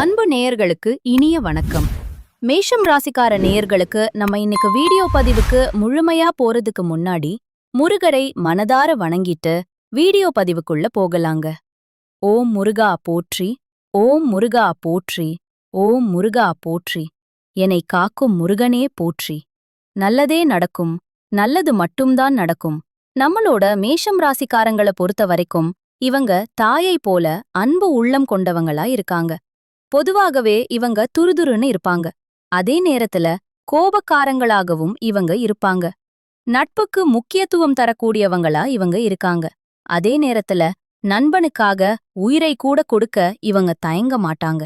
அன்பு நேயர்களுக்கு இனிய வணக்கம். மேஷம் ராசிக்கார நேயர்களுக்கு நம்ம இன்னைக்கு வீடியோ பதிவுக்கு முழுமையா போறதுக்கு முன்னாடி முருகரை மனதார வணங்கிட்டு வீடியோ பதிவுக்குள்ள போகலாங்க. ஓம் முருகா போற்றி, ஓம் முருகா போற்றி, ஓம் முருகா போற்றி, என்னை காக்கும் முருகனே போற்றி. நல்லதே நடக்கும், நல்லது மட்டும்தான் நடக்கும். நம்மளோட மேஷம் ராசிக்காரங்களை பொறுத்த வரைக்கும் இவங்க தாயை போல அன்பு உள்ளம் கொண்டவங்களா இருக்காங்க. பொதுவாகவே இவங்க துருதுருன்னு இருப்பாங்க. அதே நேரத்துல கோபக்காரங்களாகவும் இவங்க இருப்பாங்க. நட்புக்கு முக்கியத்துவம் தரக்கூடியவங்களா இவங்க இருக்காங்க. அதே நேரத்துல நண்பனுக்காக உயிரை கூட கொடுக்க இவங்க தயங்க மாட்டாங்க.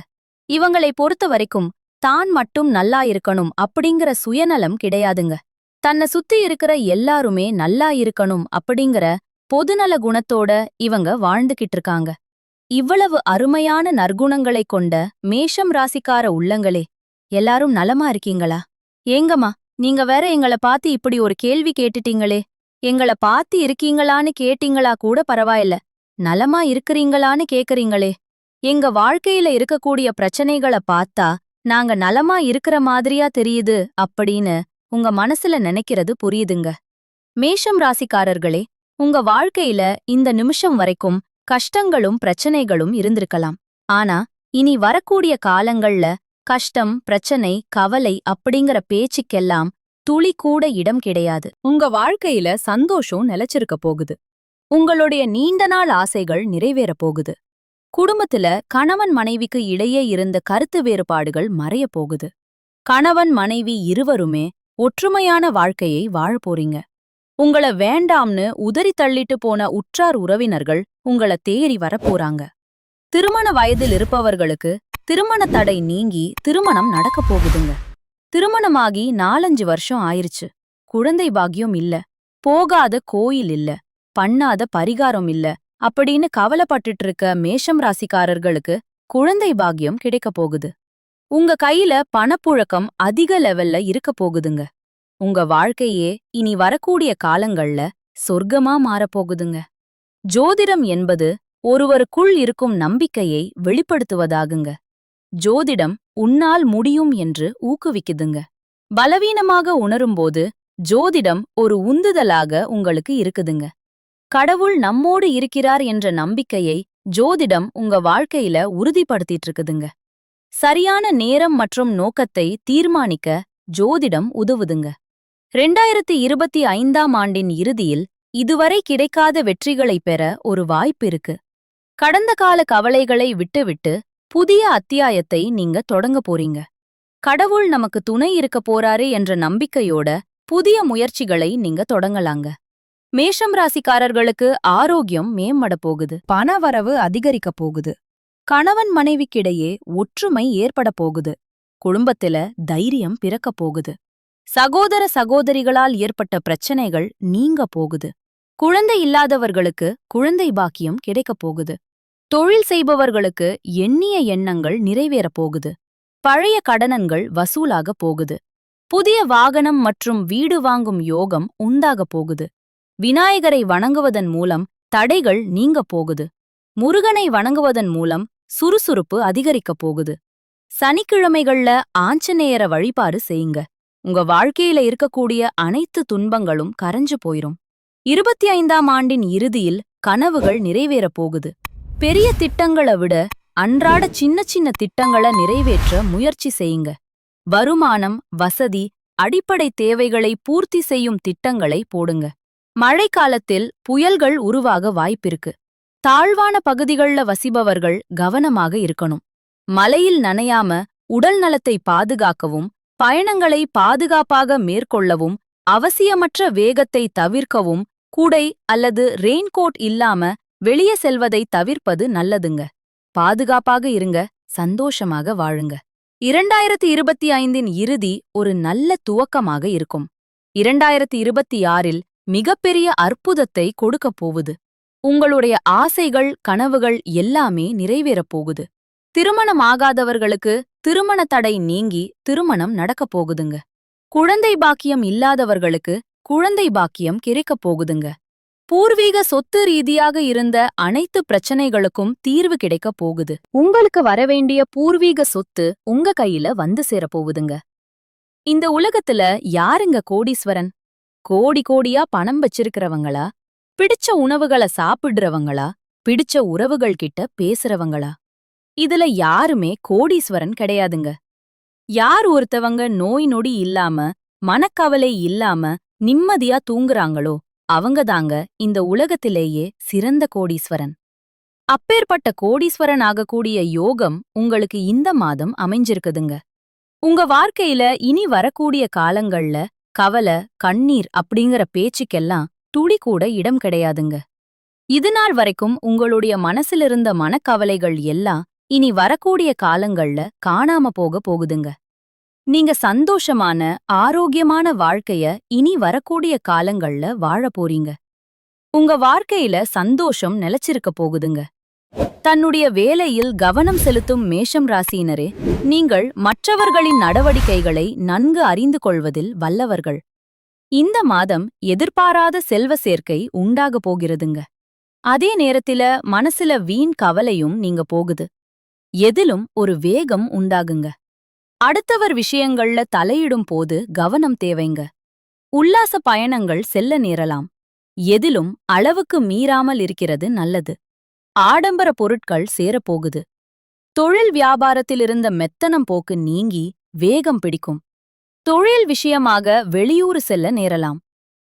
இவங்களை பொறுத்த வரைக்கும் தான் மட்டும் நல்லா இருக்கணும் அப்படிங்கிற சுயநலம் கிடையாதுங்க. தன்னை சுத்தி இருக்கிற எல்லாருமே நல்லா இருக்கணும் அப்படிங்கிற பொதுநல குணத்தோட இவங்க வாழ்ந்துகிட்டு இருக்காங்க. இவ்வளவு அருமையான நற்குணங்களை கொண்ட மேஷம் ராசிக்கார உள்ளங்களே, எல்லாரும் நலமா இருக்கீங்களா? ஏங்கம்மா, நீங்க வேற எங்களை பார்த்து இப்படி ஒரு கேள்வி கேட்டுட்டீங்களே. எங்களை பார்த்து இருக்கீங்களான்னு கேட்டீங்களா கூட பரவாயில்ல, நலமா இருக்கிறீங்களான்னு கேக்குறீங்களே. எங்க வாழ்க்கையில இருக்கக்கூடிய பிரச்சனைகளை பார்த்தா நாங்க நலமா இருக்கிற மாதிரியா தெரியுது அப்படின்னு உங்க மனசுல நினைக்கிறது புரியுதுங்க. மேஷம் ராசிக்காரர்களே, உங்க வாழ்க்கையில இந்த நிமிஷம் வரைக்கும் கஷ்டங்களும் பிரச்சனைகளும் இருந்திருக்கலாம். ஆனா இனி வரக்கூடிய காலங்கள்ல கஷ்டம், பிரச்சனை, கவலை அப்படிங்கிற பேச்சுக்கெல்லாம் துளி கூட இடம் கிடையாது. உங்க வாழ்க்கையில சந்தோஷம் நிலைச்சிருக்க போகுது. உங்களுடைய நீண்ட நாள் ஆசைகள் நிறைவேற போகுது. குடும்பத்துல கணவன் மனைவிக்கு இடையே இருந்த கருத்து வேறுபாடுகள் மறைய போகுது. கணவன் மனைவி இருவருமே ஒற்றுமையான வாழ்க்கையை வாழ போறீங்க. உங்கள வேண்டாம்னு உதறி தள்ளிட்டு போன உற்றார் உறவினர்கள் உங்கள தேறி வரப்போறாங்க. திருமண வயதில் இருப்பவர்களுக்கு திருமண தடை நீங்கி திருமணம் நடக்க போகுதுங்க. திருமணமாகி 4-5 வருஷம் ஆயிருச்சு, குழந்தை பாக்கியம் இல்ல, போகாத கோயில் இல்ல, பண்ணாத பரிகாரம் இல்ல அப்படின்னு கவலைப்பட்டுட்டு இருக்க மேஷம் ராசிக்காரர்களுக்கு குழந்தை பாக்கியம் கிடைக்க போகுது. உங்க கையில பணப்புழக்கம் அதிக லெவல்ல இருக்க போகுதுங்க. உங்க வாழ்க்கையே இனி வரக்கூடிய காலங்கள்ல சொர்க்கமா மாறப்போகுதுங்க. ஜோதிடம் என்பது ஒருவருக்குள் இருக்கும் நம்பிக்கையை வெளிப்படுத்துவதாகுங்க. ஜோதிடம் உன்னால் முடியும் என்று ஊக்குவிக்குதுங்க. பலவீனமாக உணரும்போது ஜோதிடம் ஒரு உந்துதலாக உங்களுக்கு இருக்குதுங்க. கடவுள் நம்மோடு இருக்கிறார் என்ற நம்பிக்கையை ஜோதிடம் உங்க வாழ்க்கையில உறுதிப்படுத்திட்டு இருக்குதுங்க. சரியான நேரம் மற்றும் நோக்கத்தை தீர்மானிக்க ஜோதிடம் உதவுதுங்க. 2025ஆம் ஆண்டின் இறுதியில் இதுவரை கிடைக்காத வெற்றிகளைப் பெற ஒரு வாய்ப்பு இருக்கு. கடந்த கால கவலைகளை விட்டுவிட்டு புதிய அத்தியாயத்தை நீங்க தொடங்க போறீங்க. கடவுள் நமக்கு துணை இருக்க போறாரு என்ற நம்பிக்கையோட புதிய முயற்சிகளை நீங்க தொடங்கலாங்க. மேஷம் ராசிக்காரர்களுக்கு ஆரோக்கியம் மேம்பட போகுது. பணவரவு அதிகரிக்க போகுது. கணவன் மனைவிக்கிடையே ஒற்றுமை ஏற்பட போகுது. குடும்பத்தில தைரியம் பிறக்க போகுது. சகோதர சகோதரிகளால் ஏற்பட்ட பிரச்சனைகள் நீங்க போகுது. குழந்தை இல்லாதவர்களுக்கு குழந்தை பாக்கியம் கிடைக்கப் போகுது. தொழில் செய்பவர்களுக்கு எண்ணிய எண்ணங்கள் நிறைவேறப் போகுது. பழைய கடனங்கள் வசூலாக போகுது. புதிய வாகனம் மற்றும் வீடு வாங்கும் யோகம் உண்டாகப் போகுது. விநாயகரை வணங்குவதன் மூலம் தடைகள் நீங்க போகுது. முருகனை வணங்குவதன் மூலம் சுறுசுறுப்பு அதிகரிக்கப் போகுது. சனிக்கிழமைகள்ல ஆஞ்சநேயர வழிபாடு செய்யுங்க. உங்க வாழ்க்கையில இருக்கக்கூடிய அனைத்து துன்பங்களும் கரைஞ்சு போயிரும். 25ஆம் ஆண்டின் இறுதியில் கனவுகள் நிறைவேறப் போகுது. பெரிய திட்டங்களை விட அன்றாட சின்ன சின்ன திட்டங்களை நிறைவேற்ற முயற்சி செய்யுங்க. வருமானம், வசதி, அடிப்படை தேவைகளை பூர்த்தி செய்யும் திட்டங்களை போடுங்க. மழைக்காலத்தில் புயல்கள் உருவாக வாய்ப்பிருக்கு. தாழ்வான பகுதிகள்ல வசிப்பவர்கள் கவனமாக இருக்கணும். மழையில் நனையாம உடல் நலத்தை பாதுகாக்கவும், பயணங்களை பாதுகாப்பாக மேற்கொள்ளவும், அவசியமற்ற வேகத்தை தவிர்க்கவும், குடை அல்லது ரெயின்கோட் இல்லாம வெளியே செல்வதை தவிர்ப்பது நல்லதுங்க. பாதுகாப்பாக இருங்க, சந்தோஷமாக வாழுங்க. 2025இன் இறுதி ஒரு நல்ல துவக்கமாக இருக்கும். 2026இல் மிகப்பெரிய அற்புதத்தை கொடுக்கப் போகுது. உங்களுடைய ஆசைகள், கனவுகள் எல்லாமே நிறைவேறப் போகுது. திருமணமாகாதவர்களுக்கு திருமண தடை நீங்கி திருமணம் நடக்கப் போகுதுங்க. குழந்தை பாக்கியம் இல்லாதவர்களுக்கு குழந்தை பாக்கியம் கிடைக்கப் போகுதுங்க. பூர்வீக சொத்து ரீதியாக இருந்த அனைத்து பிரச்சனைகளுக்கும் தீர்வு கிடைக்க போகுது. உங்களுக்கு வரவேண்டிய பூர்வீக சொத்து உங்க கையில வந்து சேரப்போகுதுங்க. இந்த உலகத்துல யாருங்க கோடீஸ்வரன்? கோடி கோடியா பணம் வச்சிருக்கிறவங்களா? பிடிச்ச உணவுகளை சாப்பிடுறவங்களா? பிடிச்ச உறவுகள் கிட்ட பேசுறவங்களா? இதுல யாருமே கோடீஸ்வரன் கிடையாதுங்க. யார் ஒருத்தவங்க நோய் நொடி இல்லாம, மனக்கவலை இல்லாம நிம்மதியா தூங்குறாங்களோ அவங்கதாங்க இந்த உலகத்திலேயே சிறந்த கோடீஸ்வரன். அப்பேற்பட்ட கோடீஸ்வரன் ஆகக்கூடிய யோகம் உங்களுக்கு இந்த மாதம் அமைஞ்சிருக்குதுங்க. உங்க வாழ்க்கையில இனி வரக்கூடிய காலங்கள்ல கவலை, கண்ணீர் அப்படிங்கிற பேச்சுக்கெல்லாம் துளி கூட இடம் கிடையாதுங்க. இதுநாள் வரைக்கும் உங்களுடைய மனசிலிருந்த மனக்கவலைகள் எல்லாம் இனி வரக்கூடிய காலங்கள்ல காணாம போக போகுதுங்க. நீங்க சந்தோஷமான, ஆரோக்கியமான வாழ்க்கைய இனி வரக்கூடிய காலங்கள்ல வாழ போறீங்க. உங்க வாழ்க்கையில சந்தோஷம் நிலைச்சிருக்க போகுதுங்க. தன்னுடைய வேலையில் கவனம் செலுத்தும் மேஷம் ராசியினரே, நீங்கள் மற்றவர்களின் நடவடிக்கைகளை நன்கு அறிந்து கொள்வதில் வல்லவர்கள். இந்த மாதம் எதிர்பாராத செல்வ சேர்க்கை உண்டாக போகிறதுங்க. அதே நேரத்தில மனசுல வீண் கவலையும் நீங்க போகுது. எதிலும் ஒரு வேகம் உண்டாகுங்க. அடுத்தவர் விஷயங்கள்ல தலையிடும் போது கவனம் தேவைங்க. உல்லாச பயணங்கள் செல்ல நேரலாம். எதிலும் அளவுக்கு மீறாமல் இருக்கிறது நல்லது. ஆடம்பர பொருட்கள் சேரப்போகுது. தொழில் வியாபாரத்திலிருந்த மெத்தனம் போக்கு நீங்கி வேகம் பிடிக்கும். தொழில் விஷயமாக வெளியூர் செல்ல நேரலாம்.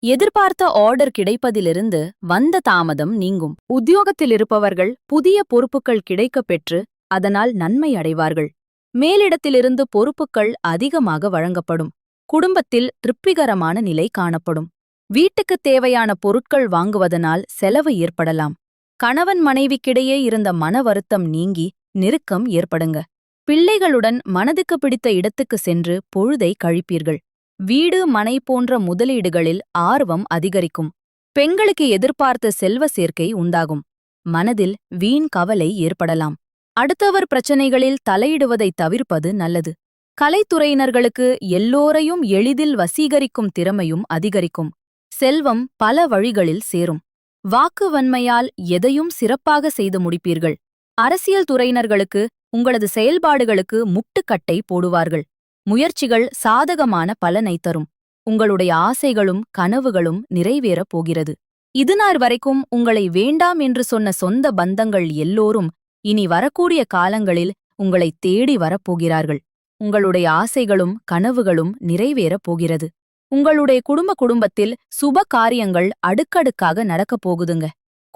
எதிர்பார்த்த ஆர்டர் கிடைப்பதிலிருந்து வந்த தாமதம் நீங்கும். உத்தியோகத்திலிருப்பவர்கள் புதிய பொறுப்புகள் கிடைக்கப் பெற்று அதனால் நன்மை அடைவார்கள். மேலிடத்திலிருந்து பொறுப்புகள் அதிகமாக வழங்கப்படும். குடும்பத்தில் திருப்திகரமான நிலை காணப்படும். வீட்டுக்குத் தேவையான பொருட்கள் வாங்குவதனால் செலவு ஏற்படலாம். கணவன் மனைவிக்கிடையே இருந்த மன வருத்தம் நீங்கி நெருக்கம் ஏற்படுங்க. பிள்ளைகளுடன் மனதுக்கு பிடித்த இடத்துக்கு சென்று பொழுதை கழிப்பீர்கள். வீடு மனை போன்ற முதலீடுகளில் ஆர்வம் அதிகரிக்கும். பெண்களுக்கு எதிர்பார்த்த செல்வ சேர்க்கை உண்டாகும். மனதில் வீண் கவலை ஏற்படலாம். அடுத்தவர் பிரச்சனைகளில் தலையிடுவதை தவிர்ப்பது நல்லது. கலைத்துறையினர்களுக்கு எல்லோரையும் எளிதில் வசீகரிக்கும் திறமையும் அதிகரிக்கும். செல்வம் பல வழிகளில் சேரும். வாக்கு வன்மையால் எதையும் சிறப்பாக செய்து முடிப்பீர்கள். அரசியல் துறையினர்களுக்கு உங்களது செயல்பாடுகளுக்கு முட்டுக்கட்டை போடுவார்கள். முயற்சிகள் சாதகமான பலனை தரும். உங்களுடைய ஆசைகளும் கனவுகளும் நிறைவேறப் போகிறது. இதுநாள் வரைக்கும் உங்களை வேண்டாம் என்று சொன்ன சொந்த பந்தங்கள் எல்லோரும் இனி வரக்கூடிய காலங்களில் உங்களை தேடி வரப்போகிறார்கள். உங்களுடைய ஆசைகளும் கனவுகளும் நிறைவேறப் போகிறது. உங்களுடைய குடும்பத்தில் சுப காரியங்கள் அடுக்கடுக்காக நடக்கப் போகுதுங்க.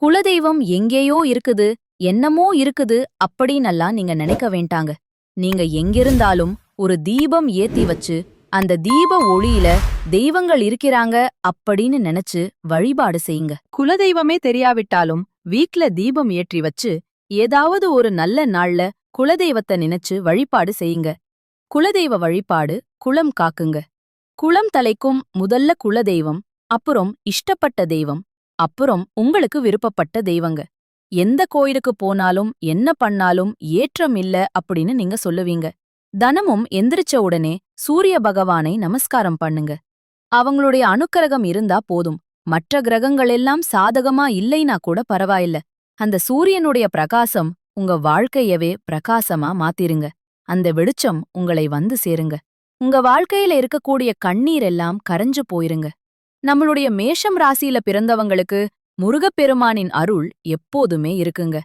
குலதெய்வம் எங்கேயோ இருக்குது, என்னமோ இருக்குது அப்படின்னெல்லாம் நீங்க நினைக்க வேண்டாங்க. நீங்க எங்கிருந்தாலும் ஒரு தீபம் ஏத்தி வச்சு அந்த தீப ஒளியில தெய்வங்கள் இருக்கிறாங்க அப்படின்னு நினைச்சு வழிபாடு செய்யுங்க. குலதெய்வமே தெரியாவிட்டாலும் வீட்ல தீபம் ஏற்றி வச்சு ஏதாவது ஒரு நல்ல நாள்ல குலதெய்வத்தை நினைச்சு வழிபாடு செய்யுங்க. குலதெய்வ வழிபாடு குலம் காக்குங்க. குலம் தலைக்கும் முதல்ல குலதெய்வம், அப்புறம் இஷ்டப்பட்ட தெய்வம், அப்புறம் உங்களுக்கு விருப்பப்பட்ட தெய்வங்க. எந்த கோயிலுக்கு போனாலும் என்ன பண்ணாலும் ஏற்றம் இல்ல அப்படின்னு நீங்க சொல்லுவீங்க. தனமும் எந்திரிச்ச உடனே சூரிய பகவானை நமஸ்காரம் பண்ணுங்க. அவங்களுடைய அனுக்கிரகம் இருந்தா போதும். மற்ற கிரகங்களெல்லாம் சாதகமா இல்லைனா கூட பரவாயில்ல. அந்த சூரியனுடைய பிரகாசம் உங்க வாழ்க்கையவே பிரகாசமா மாத்திருங்க. அந்த வெளிச்சம் உங்களை வந்து சேருங்க. உங்க வாழ்க்கையில இருக்கக்கூடிய கண்ணீர் எல்லாம் கரைஞ்சு போயிருங்க. நம்மளுடைய மேஷம் ராசியில பிறந்தவங்களுக்கு முருகப்பெருமானின் அருள் எப்போதுமே இருக்குங்க.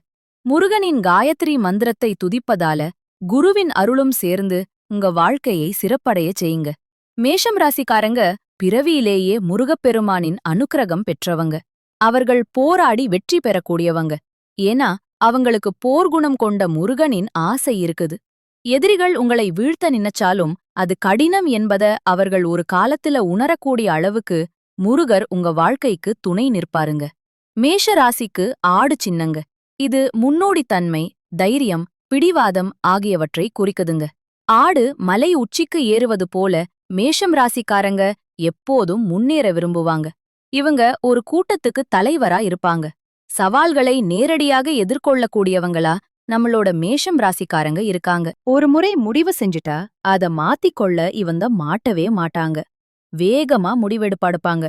முருகனின் காயத்ரி மந்திரத்தை துதிப்பதால குருவின் அருளும் சேர்ந்து உங்க வாழ்க்கையை சிறப்படைய செய்யுங்க. மேஷம் ராசிக்காரங்க பிறவியிலேயே முருகப்பெருமானின் அனுக்கிரகம் பெற்றவங்க. அவர்கள் போராடி வெற்றி பெறக்கூடியவங்க. ஏன்னா அவங்களுக்கு போர்க்குணம் கொண்ட முருகனின் ஆசை இருக்குது. எதிரிகள் உங்களை வீழ்த்த நினைச்சாலும் அது கடினம் என்பத அவர்கள் ஒரு காலத்துல உணரக்கூடிய அளவுக்கு முருகர் உங்க வாழ்க்கைக்கு துணை நிற்பாருங்க. மேஷ ராசிக்கு ஆடு சின்னங்க. இது முன்னோடித்தன்மை, தைரியம், பிடிவாதம் ஆகியவற்றை குறிக்குதுங்க. ஆடு மலை உச்சிக்கு ஏறுவது போல மேஷம் ராசிக்காரங்க எப்போதும் முன்னேற விரும்புவாங்க. இவங்க ஒரு கூட்டத்துக்கு தலைவரா இருப்பாங்க. சவால்களை நேரடியாக எதிர்கொள்ளக்கூடியவங்களா நம்மளோட மேஷம் ராசிக்காரங்க இருக்காங்க. ஒரு முறை முடிவு செஞ்சுட்டா அத மாத்திக்கொள்ள இவங்க மாட்டவே மாட்டாங்க. வேகமா முடிவெடுப்பாடுப்பாங்க.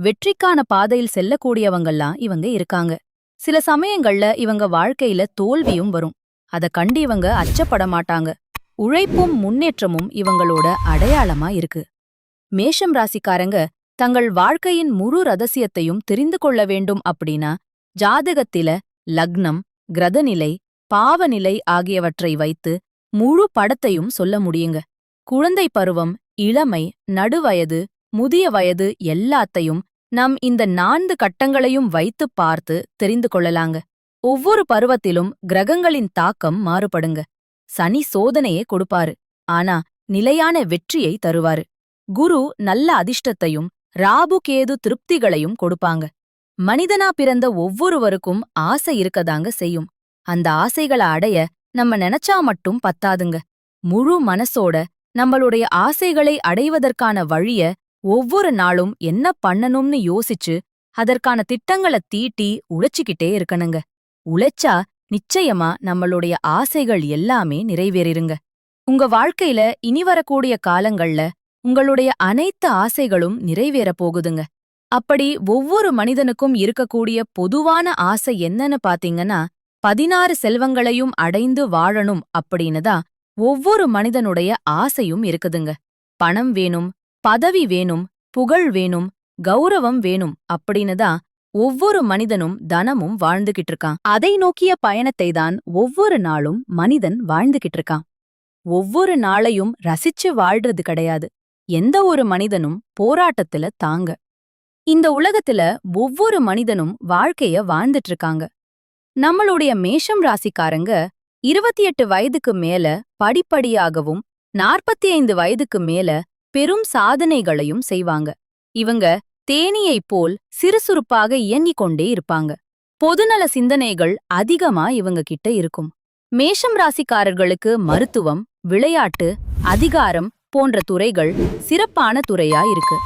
வெற்றிக்கான பாதையில் செல்லக்கூடியவங்கெல்லாம் இவங்க இருக்காங்க. சில சமயங்கள்ல இவங்க வாழ்க்கையில தோல்வியும் வரும். அத கண்டு இவங்க அச்சப்பட மாட்டாங்க. உழைப்பும் முன்னேற்றமும் இவங்களோட அடையாளமா இருக்கு. மேஷம் ராசிக்காரங்க தங்கள் வாழ்க்கையின் முழு ரகசியத்தையும் தெரிந்து கொள்ள வேண்டும் அப்படின்னா ஜாதகத்தில லக்னம், கிரகநிலை, பாவநிலை ஆகியவற்றை வைத்து முழு படத்தையும் சொல்ல முடியுங்க. குழந்தை பருவம், இளமை, நடுவயது, முதிய வயது எல்லாத்தையும் நம் இந்த 4 கட்டங்களையும் வைத்து பார்த்து தெரிந்து கொள்ளலாங்க. ஒவ்வொரு பருவத்திலும் கிரகங்களின் தாக்கம் மாறுபடுங்க. சனி சோதனையே கொடுப்பாரு, ஆனா நிலையான வெற்றியை தருவாரு. குரு நல்ல அதிர்ஷ்டத்தையும் ராகு கேது திருப்திகளையும் கொடுப்பாங்க. மனிதனா பிறந்த ஒவ்வொருவருக்கும் ஆசை இருக்கதாங்க செய்யும். அந்த ஆசைகளை அடைய நம்ம நினைச்சா மட்டும் பத்தாதுங்க. முழு மனசோட நம்மளுடைய ஆசைகளை அடைவதற்கான வழிய ஒவ்வொரு நாளும் என்ன பண்ணணும்னு யோசிச்சு அதற்கான திட்டங்களை தீட்டி உழைச்சிக்கிட்டே இருக்கணுங்க. உழைச்சா நிச்சயமா நம்மளுடைய ஆசைகள் எல்லாமே நிறைவேறிருங்க. உங்க வாழ்க்கையில இனி வரக்கூடிய காலங்கள்ல உங்களுடைய அனைத்து ஆசைகளும் நிறைவேறப் போகுதுங்க. அப்படி ஒவ்வொரு மனிதனுக்கும் இருக்கக்கூடிய பொதுவான ஆசை என்னன்னு பாத்தீங்கன்னா 16 செல்வங்களையும் அடைந்து வாழணும் அப்படின்னு தான் ஒவ்வொரு மனிதனுடைய ஆசையும் இருக்குதுங்க. பணம் வேணும், பதவி வேணும், புகழ் வேணும், கௌரவம் வேணும் அப்படின்னு தான் ஒவ்வொரு மனிதனும் தனமும் வாழ்ந்துகிட்டு இருக்கான். அதை நோக்கிய பயணத்தை தான் ஒவ்வொரு நாளும் மனிதன் வாழ்ந்துகிட்டு இருக்கான். ஒவ்வொரு நாளையும் ரசிச்சு வாழ்றது கிடையாது. எந்த ஒரு மனிதனும் போராட்டத்துல தாங்க. இந்த உலகத்துல ஒவ்வொரு மனிதனும் வாழ்க்கைய வாழ்ந்துட்டு இருக்காங்க. நம்மளுடைய மேஷம் ராசிக்காரங்க 28 வயதுக்கு மேல படிப்படியாகவும் 45 வயதுக்கு மேல பெரும் சாதனைகளையும் செய்வாங்க. இவங்க தேனீயைப் போல் சிறுசுறுப்பாக இயங்கிக் கொண்டே இருப்பாங்க. பொதுநல சிந்தனைகள் அதிகமா இவங்க கிட்ட இருக்கும். மேஷம் ராசிக்காரர்களுக்கு மருத்துவம், விளையாட்டு, அதிகாரம் போன்ற துறைகள் சிறப்பான துறையா இருக்கு.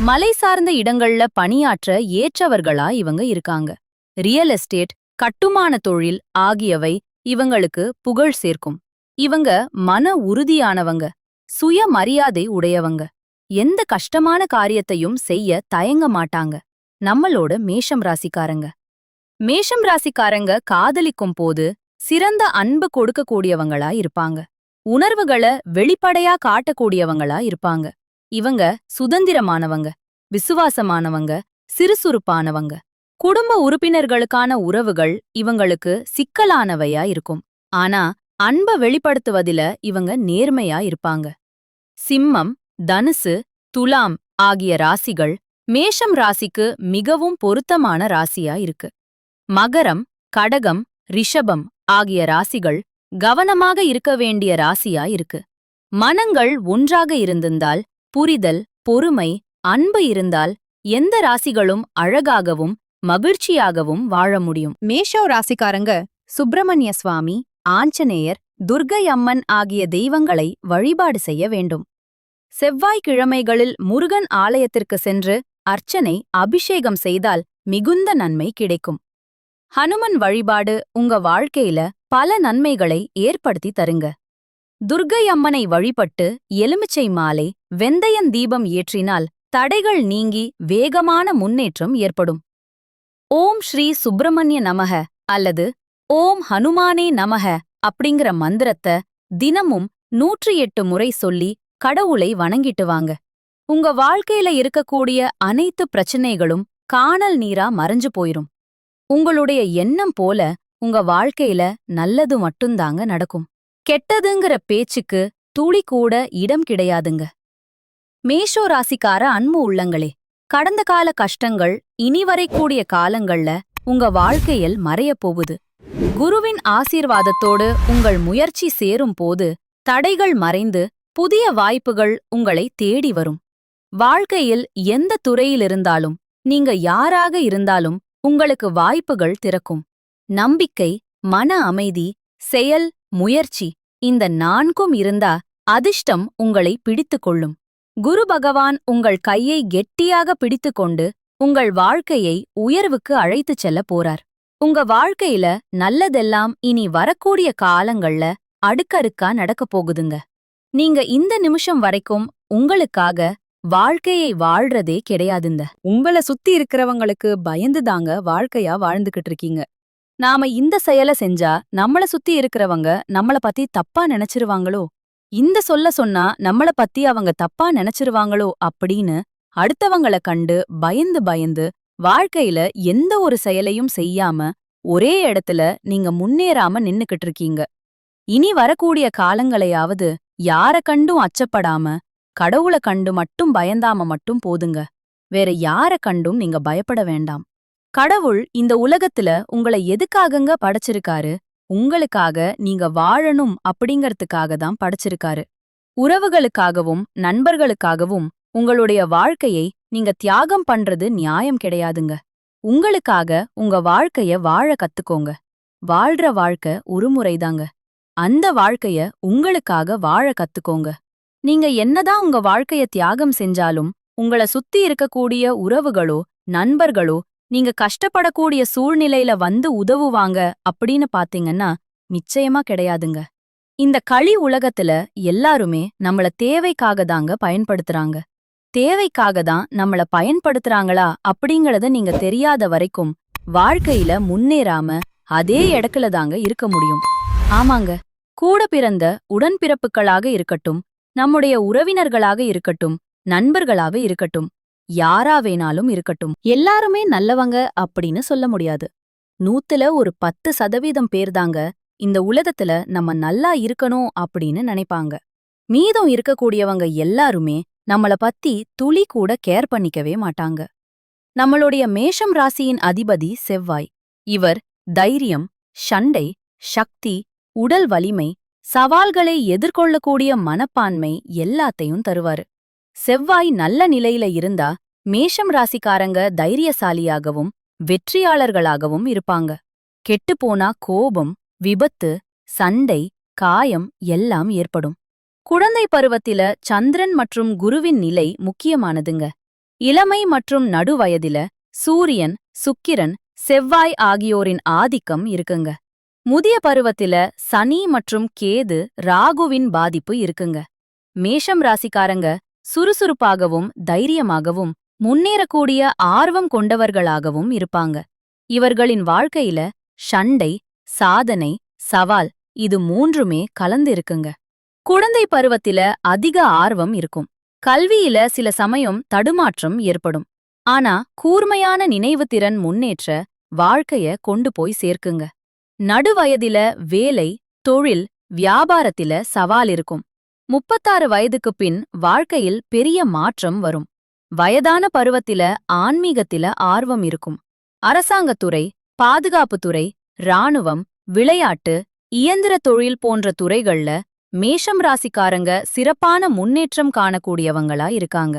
மலை சார்ந்த இடங்கள்ல பணியாற்ற ஏற்றவர்களா இவங்க இருக்காங்க. ரியல் எஸ்டேட், கட்டுமான தொழில் ஆகியவை இவங்களுக்கு புகழ் சேர்க்கும். இவங்க மன உறுதியானவங்க, சுய மரியாதை உடையவங்க. எந்த கஷ்டமான காரியத்தையும் செய்ய தயங்க மாட்டாங்க. நம்மளோட மேஷம் ராசிக்காரங்க. மேஷம் ராசிக்காரங்க காதலிக்கும் போது சிறந்த அன்பு கொடுக்கக்கூடியவங்களா இருப்பாங்க. உணர்வுகளை வெளிப்படையா காட்டக்கூடியவங்களா இருப்பாங்க. இவங்க சுதந்திரமானவங்க, விசுவாசமானவங்க, சிறுசுறுப்பானவங்க. குடும்ப உறுப்பினர்களுக்கான உறவுகள் இவங்களுக்கு சிக்கலானவையா இருக்கும். ஆனா அன்ப வெளிப்படுத்துவதில இவங்க நேர்மையா இருப்பாங்க. சிம்மம், தனுசு, துலாம் ஆகிய ராசிகள் மேஷம் ராசிக்கு மிகவும் பொருத்தமான ராசியா இருக்கு. மகரம், கடகம், ரிஷபம் ஆகிய ராசிகள் கவனமாக இருக்க வேண்டிய ராசியா இருக்கு. மனங்கள் ஒன்றாக இருந்திருந்தால், புரிதல், பொறுமை, அன்பு இருந்தால் எந்த ராசிகளும் அழகாகவும் மகிழ்ச்சியாகவும் வாழ முடியும். மேஷோ ராசிக்காரங்க சுப்பிரமணிய சுவாமி, ஆஞ்சநேயர், துர்க்கை அம்மன் ஆகிய தெய்வங்களை வழிபாடு செய்ய வேண்டும். செவ்வாய்க்கிழமைகளில் முருகன் ஆலயத்திற்கு சென்று அர்ச்சனை, அபிஷேகம் செய்தால் மிகுந்த நன்மை கிடைக்கும். ஹனுமன் வழிபாடு உங்க வாழ்க்கையில பல நன்மைகளை ஏற்படுத்தி தருங்க. துர்க்கை அம்மனை வழிபட்டு எலுமிச்சை மாலை, வெந்தயன் தீபம் ஏற்றினால் தடைகள் நீங்கி வேகமான முன்னேற்றம் ஏற்படும். ஓம் ஸ்ரீ சுப்பிரமணிய நமக அல்லது ஓம் ஹனுமானே நமக அப்படிங்கிற மந்திரத்தை தினமும் 108 முறை சொல்லி கடவுளை வணங்கிட்டு வாங்க. உங்க வாழ்க்கையில இருக்கக்கூடிய அனைத்து பிரச்சனைகளும் காணல் நீரா மறைஞ்சு போயிரும். உங்களுடைய எண்ணம் போல உங்க வாழ்க்கையில நல்லது மட்டும்தாங்க நடக்கும். கெட்டதுங்கிற பேச்சுக்கு துளி கூட இடம் கிடையாதுங்க. மேஷோ ராசிக்கார அன்பு உள்ளங்களே, கடந்த கால கஷ்டங்கள் இனி வரைக்கூடிய காலங்கள்ல உங்க வாழ்க்கையில் மறையப் போகுது. குருவின் ஆசீர்வாதத்தோடு உங்கள் முயற்சி சேரும் போது தடைகள் மறைந்து புதிய வாய்ப்புகள் உங்களை தேடி வரும். வாழ்க்கையில் எந்த துறையிலிருந்தாலும், நீங்க யாராக இருந்தாலும் உங்களுக்கு வாய்ப்புகள் திறக்கும். நம்பிக்கை, மன அமைதி, செயல், முயற்சி இந்த 4ம் இருந்தா அதிர்ஷ்டம் உங்களை பிடித்துக் கொள்ளும். குரு பகவான் உங்கள் கையை கெட்டியாக பிடித்துக்கொண்டு உங்கள் வாழ்க்கையை உயர்வுக்கு அழைத்துச் செல்ல போறார். உங்க வாழ்க்கையில நல்லதெல்லாம் இனி வரக்கூடிய காலங்கள்ல அடுக்கடுக்கா நடக்கப் போகுதுங்க. நீங்க இந்த நிமிஷம் வரைக்கும் உங்களுக்காக வாழ்க்கையை வாழ்றதே கிடையாதுங்க. உங்கள சுத்தி இருக்கிறவங்களுக்கு பயந்து தாங்க வாழ்க்கையா வாழ்ந்துகிட்டு இருக்கீங்க. நாம இந்த செயல செஞ்சா நம்மள சுத்தி இருக்கிறவங்க நம்மள பத்தி தப்பா நினைச்சிருவாங்களோ, இந்த சொல்ல சொன்னா நம்மள பத்தி அவங்க தப்பா நினைச்சிருவாங்களோ அப்படின்னு அடுத்தவங்கள கண்டு பயந்து பயந்து வாழ்க்கையில எந்த ஒரு செயலையும் செய்யாம ஒரே இடத்துல நீங்க முன்னேறாம நின்னுக்கிட்டு இருக்கீங்க. இனி வரக்கூடிய காலங்களையாவது யார கண்டும் அச்சப்படாம கடவுள கண்டு மட்டும் பயந்தாம மட்டும் போதுங்க. வேற யார கண்டும் நீங்க பயப்பட வேண்டாம். கடவுள் இந்த உலகத்துல உங்கள எதுக்காகங்க படைச்சிருக்காரு? உங்களுக்காக நீங்க வாழணும் அப்படிங்கறதுக்காக தான் படைச்சிருக்காரு. உறவுகளுக்காகவும் நண்பர்களுக்காகவும் உங்களுடைய வாழ்க்கையை நீங்க தியாகம் பண்றது நியாயம் கிடையாதுங்க. உங்களுக்காக உங்க வாழ்க்கைய வாழ கத்துக்கோங்க. வாழ்ற வாழ்க்கை ஒரு முறைதாங்க. அந்த வாழ்க்கைய உங்களுக்காக வாழ கத்துக்கோங்க. நீங்க என்னதான் உங்க வாழ்க்கைய தியாகம் செஞ்சாலும் உங்கள சுத்தி இருக்கக்கூடிய உறவுகளோ நண்பர்களோ நீங்க கஷ்டப்படக்கூடிய சூழ்நிலையில வந்து உதவுவாங்க அப்படின்னு பாத்தீங்கன்னா நிச்சயமா கிடையாதுங்க. இந்த களி உலகத்துல எல்லாருமே நம்மள தேவைக்காக தாங்க பயன்படுத்துறாங்க. தேவைக்காக தான் நம்மள பயன்படுத்துறாங்களா அப்படிங்கறத நீங்க தெரியாத வரைக்கும் வாழ்க்கையில முன்னேறாம அதே இடத்துல தாங்க இருக்க முடியும். ஆமாங்க, கூட பிறந்த உடன்பிறப்புகளாக இருக்கட்டும், நம்முடைய உறவினர்களாக இருக்கட்டும், நண்பர்களாக இருக்கட்டும், யாரா வேணாலும் இருக்கட்டும், எல்லாருமே நல்லவங்க அப்படின்னு சொல்ல முடியாது. 100ல ஒரு 10% பேர்தாங்க இந்த உலகத்துல நம்ம நல்லா இருக்கணும் அப்படின்னு நினைப்பாங்க. மீதம் இருக்கக்கூடியவங்க எல்லாருமே நம்மள பத்தி துளி கூட கேர் பண்ணிக்கவே மாட்டாங்க. நம்மளுடைய மேஷம் ராசியின் அதிபதி செவ்வாய். இவர் தைரியம், சண்டை, சக்தி, உடல் வலிமை, சவால்களை எதிர்கொள்ளக்கூடிய மனப்பான்மை எல்லாத்தையும் தருவாரு. செவ்வாய் நல்ல நிலையில இருந்தா மேஷம் ராசிக்காரங்க தைரியசாலியாகவும் வெற்றியாளர்களாகவும் இருப்பாங்க. கெட்டுப்போனா கோபம், விபத்து, சண்டை, காயம் எல்லாம் ஏற்படும். குழந்தை பருவத்தில சந்திரன் மற்றும் குருவின் நிலை முக்கியமானதுங்க. இளமை மற்றும் நடுவயதில சூரியன், சுக்கிரன், செவ்வாய் ஆகியோரின் ஆதிக்கம் இருக்குங்க. முதிய பருவத்தில சனி மற்றும் கேது, ராகுவின் பாதிப்பு இருக்குங்க. மேஷம் ராசிக்காரங்க சுறுசுறுப்பாகவும் தைரியமாகவும் முன்னேறக்கூடிய ஆர்வம் கொண்டவர்களாகவும் இருப்பாங்க. இவர்களின் வாழ்க்கையில சண்டை, சாதனை, சவால் இது மூன்றுமே கலந்து இருக்குங்க. குழந்தை பருவத்தில அதிக ஆர்வம் இருக்கும். கல்வியில சில சமயம் தடுமாற்றம் ஏற்படும். ஆனா கூர்மையான நினைவுத்திறன் முன்னேற்ற வாழ்க்கைய கொண்டு போய் சேர்க்குங்க. நடுவயதில வேலை, தொழில், வியாபாரத்தில சவால் இருக்கும். 36 வயதுக்குப் பின் வாழ்க்கையில் பெரிய மாற்றம் வரும். வயதான பருவத்தில ஆன்மீகத்தில ஆர்வம் இருக்கும். அரசாங்கத்துறை, பாதுகாப்புத்துறை, இராணுவம், விளையாட்டு, இயந்திர தொழில் போன்ற துறைகள்ல மேஷம் ராசிக்காரங்க சிறப்பான முன்னேற்றம் காணக்கூடியவங்களா இருக்காங்க.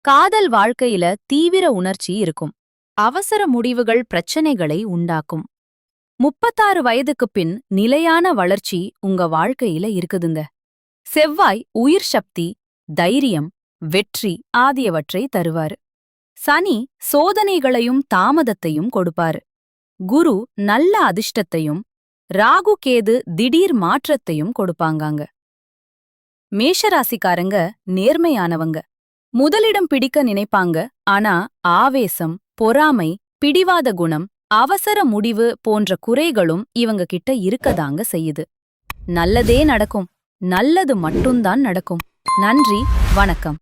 காதல் வாழ்க்கையில தீவிர உணர்ச்சி இருக்கும். அவசர முடிவுகள் பிரச்சனைகளை உண்டாக்கும். 36 வயதுக்குப் பின் நிலையான வளர்ச்சி உங்க வாழ்க்கையில இருக்குதுங்க. செவ்வாய் உயிர் சக்தி, தைரியம், வெற்றி ஆகியவற்றை தருவாரு. சனி சோதனைகளையும் தாமதத்தையும் கொடுப்பாரு. குரு நல்ல அதிர்ஷ்டத்தையும், ராகு கேது திடீர் மாற்றத்தையும் கொடுப்பாங்க. மேஷராசிக்காரங்க நேர்மையானவங்க. முதலிடம் பிடிக்க நினைப்பாங்க. ஆனா ஆவேசம், பொறாமை, பிடிவாத குணம், அவசர முடிவு போன்ற குறைகளும் இவங்க கிட்ட இருக்கதாங்க செய்யுது. நல்லதே நடக்கும். நல்லது மட்டும்தான் நடக்கும். நன்றி, வணக்கம்.